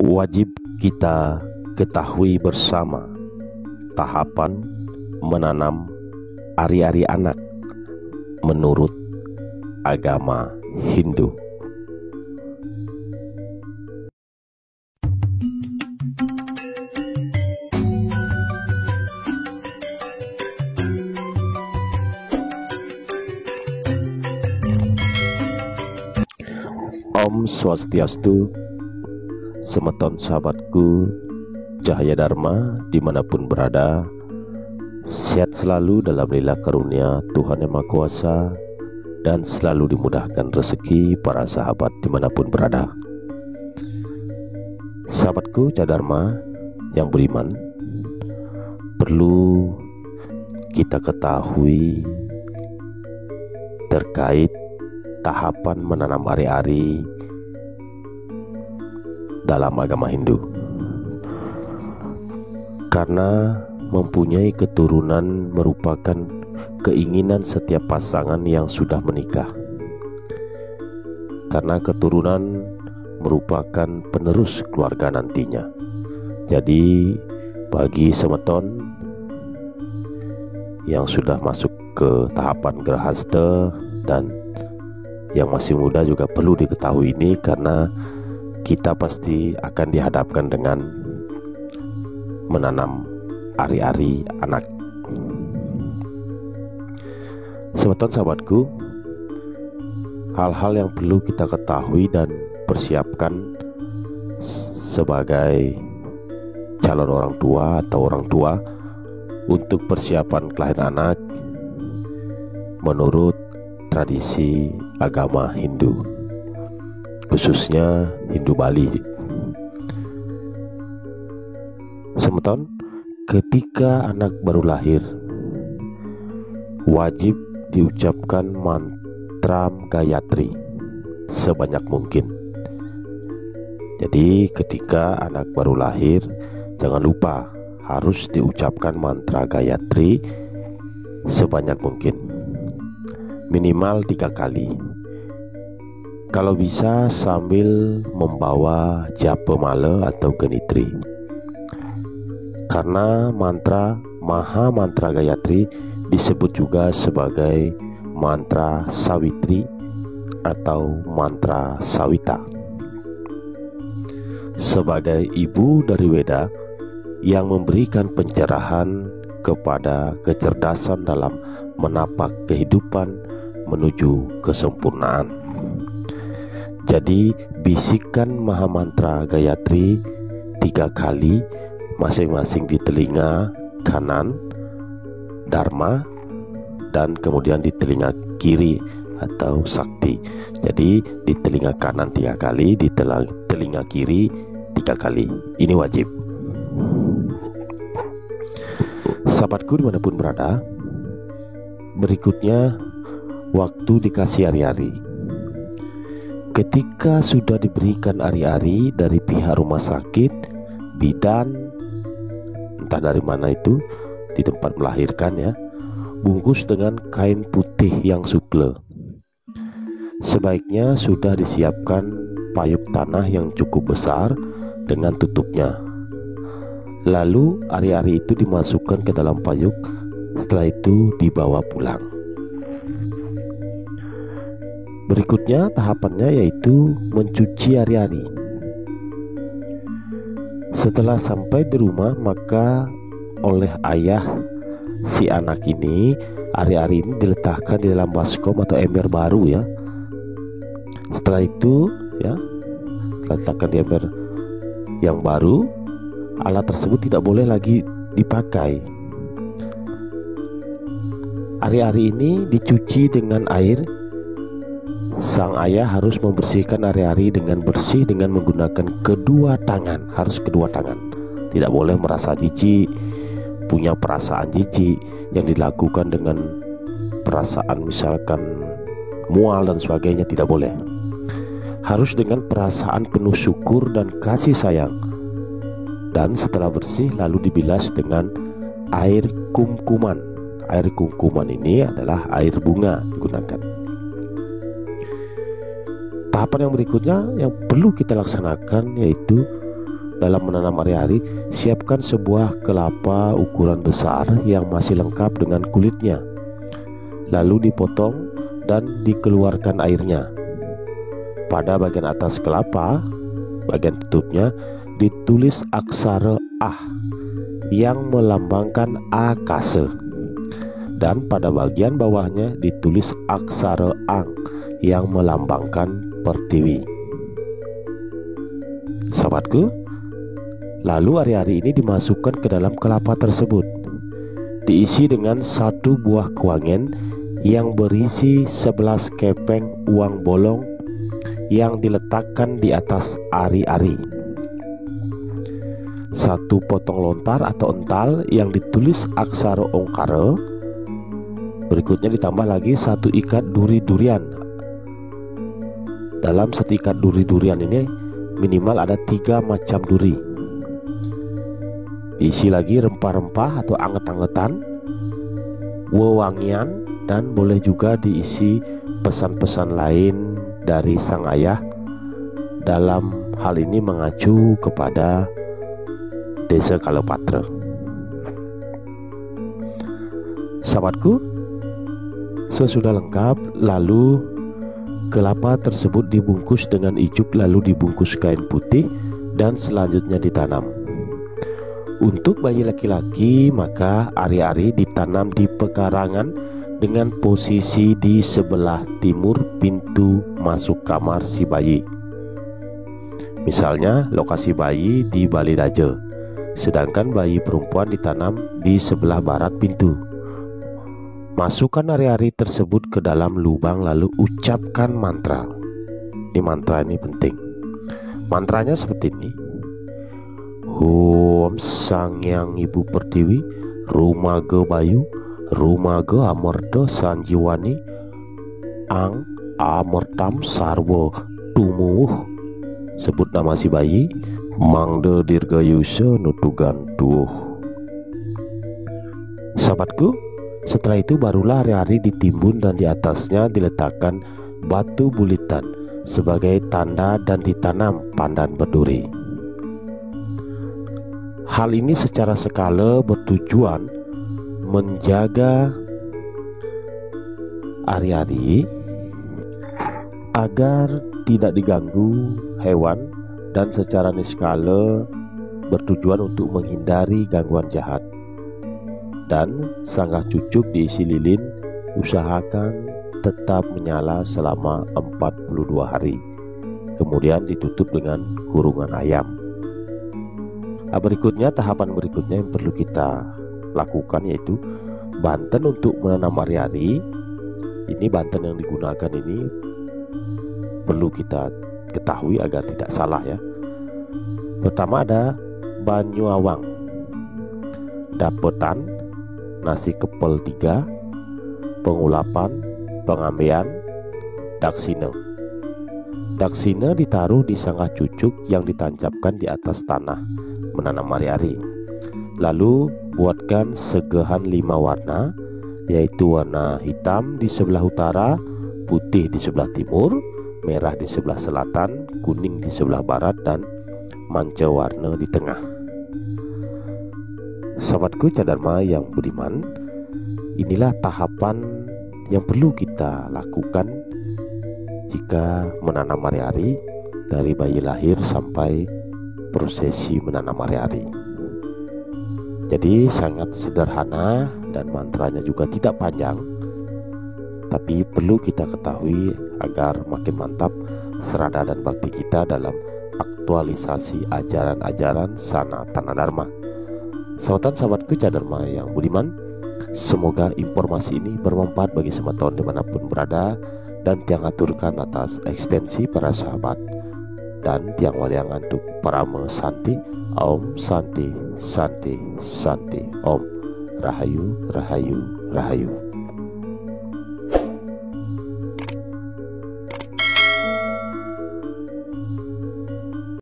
wajib kita ketahui bersama tahapan menanam ari-ari anak menurut agama Hindu. Om Swastiastu, semeton sahabatku, cahaya Dharma dimanapun berada, sehat selalu dalam lilah karunia Tuhan Yang Maha Kuasa, dan selalu dimudahkan rezeki para sahabat dimanapun berada. Sahabatku cahaya Dharma yang beriman, perlu kita ketahui terkait tahapan menanam ari-ari dalam agama Hindu, karena mempunyai keturunan merupakan keinginan setiap pasangan yang sudah menikah, karena keturunan merupakan penerus keluarga nantinya. Jadi bagi semeton yang sudah masuk ke tahapan Grahasta dan yang masih muda juga perlu diketahui ini, karena kita pasti akan dihadapkan dengan menanam ari-ari anak. Semeton sahabatku, hal-hal yang perlu kita ketahui dan persiapkan sebagai calon orang tua atau orang tua untuk persiapan kelahiran anak menurut tradisi agama Hindu, khususnya Hindu Bali. Semeton, ketika anak baru lahir, wajib diucapkan mantra Gayatri sebanyak mungkin. Jadi ketika anak baru lahir, jangan lupa harus diucapkan mantra Gayatri sebanyak mungkin, minimal 3 kali. Kalau bisa sambil membawa japa mala atau genitri, karena Maha Mantra Gayatri disebut juga sebagai mantra Sawitri atau mantra Sawita. Sebagai ibu dari Weda yang memberikan pencerahan kepada kecerdasan dalam menapak kehidupan menuju kesempurnaan. Jadi bisikan Maha Mantra Gayatri 3 kali, masing-masing di telinga kanan Dharma dan kemudian di telinga kiri atau Sakti. Jadi di telinga kanan 3 kali, di telinga kiri 3 kali. Ini wajib. Sahabatku dimanapun berada, berikutnya waktu dikasih ari-ari. Ketika sudah diberikan ari-ari dari pihak rumah sakit, bidan, entah dari mana itu, di tempat melahirkan ya, bungkus dengan kain putih yang sukle. Sebaiknya sudah disiapkan payung tanah yang cukup besar dengan tutupnya. Lalu ari-ari itu dimasukkan ke dalam payung, setelah itu dibawa pulang. Berikutnya tahapannya yaitu mencuci ari-ari. Setelah sampai di rumah, maka oleh ayah si anak ini, ari-ari ini diletakkan di dalam baskom atau ember baru ya. Setelah itu ya, letakkan di ember yang baru. Alat tersebut tidak boleh lagi dipakai. Ari-ari ini dicuci dengan air. Sang ayah harus membersihkan ari-ari dengan bersih dengan menggunakan kedua tangan. Harus kedua tangan. Tidak boleh merasa jijik, punya perasaan jijik yang dilakukan dengan perasaan misalkan mual dan sebagainya, tidak boleh. Harus dengan perasaan penuh syukur dan kasih sayang. Dan setelah bersih lalu dibilas dengan air kumkuman. Air kumkuman ini adalah air bunga digunakan. Tahapan yang berikutnya yang perlu kita laksanakan yaitu dalam menanam ari-ari, siapkan sebuah kelapa ukuran besar yang masih lengkap dengan kulitnya, lalu dipotong dan dikeluarkan airnya. Pada bagian atas kelapa, bagian tutupnya, ditulis aksara A yang melambangkan akase, dan pada bagian bawahnya ditulis aksara Ang yang melambangkan pertiwi. Sahabatku, lalu ari-ari ini dimasukkan ke dalam kelapa tersebut, diisi dengan satu buah kuangen yang berisi 11 kepeng uang bolong yang diletakkan di atas ari-ari, satu potong lontar atau ental yang ditulis aksara ongkara. Berikutnya ditambah lagi satu ikat duri-durian. Dalam satu ikat duri-durian ini minimal ada 3 macam duri. Diisi lagi rempah-rempah atau anget-angetan, wewangian, dan boleh juga diisi pesan-pesan lain dari sang ayah. Dalam hal ini mengacu kepada Desa Kalopatra. Sahabatku, sesudah lengkap, lalu kelapa tersebut dibungkus dengan ijuk, lalu dibungkus kain putih, dan selanjutnya ditanam. Untuk bayi laki-laki, maka ari-ari ditanam di pekarangan dengan posisi di sebelah timur pintu masuk kamar si bayi. Misalnya lokasi bayi di Bali Daje, sedangkan bayi perempuan ditanam di sebelah barat pintu. Masukkan ari-ari tersebut ke dalam lubang, lalu ucapkan mantra. Ini mantra ini penting. Mantranya seperti ini: Om Sang Yang Ibu Pertiwi, Rumaga Bayu, Rumaga Amarta Sanjiwani, Ang Amartam Sarwo Tumuh. Sebut nama si bayi, Mangde Dirgayusa Nutugantuh. Sahabatku, setelah itu barulah ari-ari ditimbun dan di atasnya diletakkan batu bulitan sebagai tanda dan ditanam pandan berduri. Hal ini secara skala bertujuan menjaga ari-ari agar tidak diganggu hewan, dan secara niskala bertujuan untuk menghindari gangguan jahat. Dan sanggah cucuk diisi lilin usahakan tetap menyala selama 42 hari, kemudian ditutup dengan kurungan ayam. Berikutnya, tahapan berikutnya yang perlu kita lakukan yaitu banten untuk menanam ari-ari. Ini banten yang digunakan ini perlu kita ketahui agar tidak salah ya. Pertama ada banyu awang, dapetan, nasi kepel 3, pengulapan, pengambean, daksina. Daksina ditaruh di sanggah cucuk yang ditancapkan di atas tanah menanam ari-ari. Lalu buatkan segehan 5 warna, yaitu warna hitam di sebelah utara, putih di sebelah timur, merah di sebelah selatan, kuning di sebelah barat, dan manca warna di tengah. Sahabatku Cadharma yang budiman, inilah tahapan yang perlu kita lakukan jika menanam ari-ari, dari bayi lahir sampai prosesi menanam ari-ari. Jadi sangat sederhana dan mantranya juga tidak panjang, tapi perlu kita ketahui agar makin mantap serada dan bakti kita dalam aktualisasi ajaran-ajaran Sanatana Dharma. Sahabatku Cadharma yang budiman, semoga informasi ini bermanfaat bagi semua tahun dimanapun berada, dan tiang aturkan atas ekstensi para sahabat, dan tiang waliang untuk Parama Santi. Om Santi Santi Santi. Om Rahayu Rahayu Rahayu.